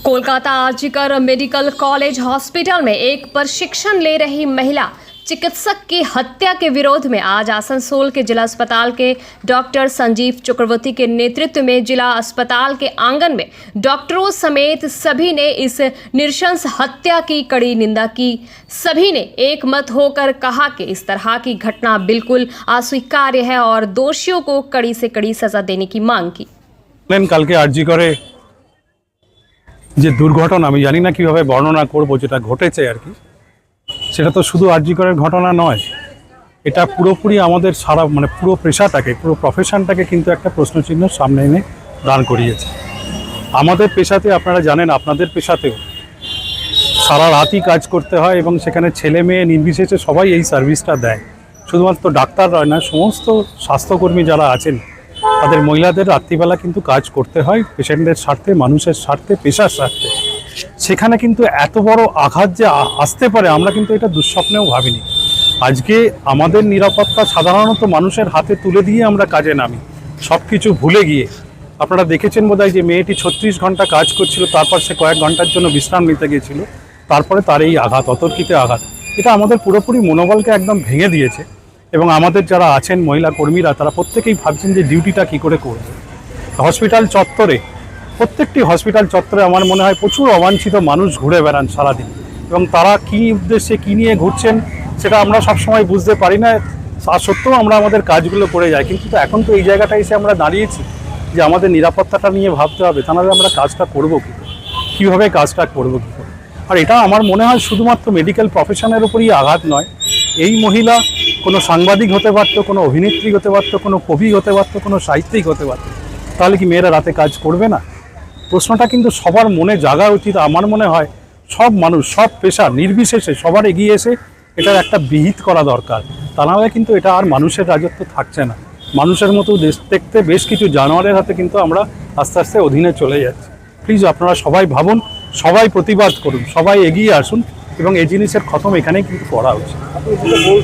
Kolkata RG Kar medical college hospital में एक प्रशिक्षण ले रही महिला चिकित्सक की हत्या के विरोध में आज आसनसोल के जिला अस्पताल के डॉक्टर संजीव चक्रवर्ती के नेतृत्व में जिला अस्पताल के आंगन में डॉक्टरों समेत सभी ने इस नृशंस हत्या की कड़ी निंदा की। सभी ने एक मत होकर कहा कि इस तरह की घटना बिल्कुल अस्वीकार्य है और दोषियों को कड़ी से कड़ी सजा देने की मांग की। कल के आरजीकर যে দুর্ঘটনা আমি জানি না কিভাবে বর্ণনা করব, যেটা ঘটেছে আর কি, সেটা তো শুধু আরজিকরের ঘটনা নয়, এটা পুরোপুরি আমাদের সারা পুরো পেশাটাকে, পুরো প্রফেশনটাকে কিন্তু একটা প্রশ্নচিহ্ন সামনে এনে দাঁড় করিয়েছে। আমাদের পেশাতে আপনারা জানেন, আপনাদের পেশাতেও সারা রাতই কাজ করতে হয় এবং সেখানে ছেলে মেয়ে নির্বিশেষে সবাই এই সার্ভিসটা দেয়। শুধুমাত্র ডাক্তার নয় না, সমস্ত স্বাস্থ্যকর্মী যারা আছেন তাদের মহিলাদের রাত্রিবেলা কিন্তু কাজ করতে হয় পেশেন্টের স্বার্থে, মানুষের স্বার্থে, পেশার স্বার্থে। সেখানে কিন্তু এত বড় আঘাত যে আসতে পারে আমরা কিন্তু এটা দুঃস্বপ্নেও ভাবিনি। আজকে আমাদের নিরাপত্তা সাধারণত মানুষের হাতে তুলে দিয়ে আমরা কাজে নামি, সব কিছু ভুলে গিয়ে। আপনারা দেখেছেন বোধহয় যে মেয়েটি 36 ঘন্টা কাজ করছিল, তারপর সে কয়েক ঘন্টার জন্য বিশ্রাম নিতে গিয়েছিল, তারপরে তার এই আঘাত, অতর্কিত আঘাত, এটা আমাদের পুরোপুরি মনোবলকে একদম ভেঙে দিয়েছে। এবং আমাদের যারা আছেন মহিলা কর্মীরা, তারা প্রত্যেকেই ভাবছেন যে ডিউটিটা কী করে করবে। হসপিটাল চত্বরে, প্রত্যেকটি হসপিটাল চত্বরে আমার মনে হয় প্রচুর অবাঞ্ছিত মানুষ ঘুরে বেড়ান সারাদিন, এবং তারা কী উদ্দেশ্যে কী নিয়ে ঘুরছেন সেটা আমরা সবসময় বুঝতে পারি না। তা সত্ত্বেও আমরা আমাদের কাজগুলো করে যাই, কিন্তু এখন তো এই জায়গাটায় এসে আমরা দাঁড়িয়েছি যে আমাদের নিরাপত্তাটা নিয়ে ভাবতে হবে, তা নাহলে আমরা কাজটা করবো কী করে, কীভাবে কাজটা করবো কী করে। আর এটা আমার মনে হয় শুধুমাত্র মেডিকেল প্রফেশনের উপরই আঘাত নয়, এই মহিলা কোনো সাংবাদিক হতে পারতো, কোনো অভিনেত্রী হতে পারতো, কোনো কবি হতে পারতো, কোনো সাহিত্যিক হতে পারতো, তাহলে কি মেয়েরা রাতে কাজ করবে না? প্রশ্নটা কিন্তু সবার মনে জাগা উচিত। আমার মনে হয় সব মানুষ, সব পেশা নির্বিশেষে সবার এগিয়ে এসে এটার একটা বিহিত করা দরকার, তা নাহলে কিন্তু এটা আর মানুষের রাজত্ব থাকছে না। মানুষের মতো দেশ দেখতে বেশ কিছু জানোয়ারের হাতে কিন্তু আমরা আস্তে আস্তে অধীনে চলে যাচ্ছি। প্লিজ আপনারা সবাই ভাবুন, সবাই প্রতিবাদ করুন, সবাই এগিয়ে আসুন এবং এই জিনিসের খতম এখানেই কিন্তু করা উচিত।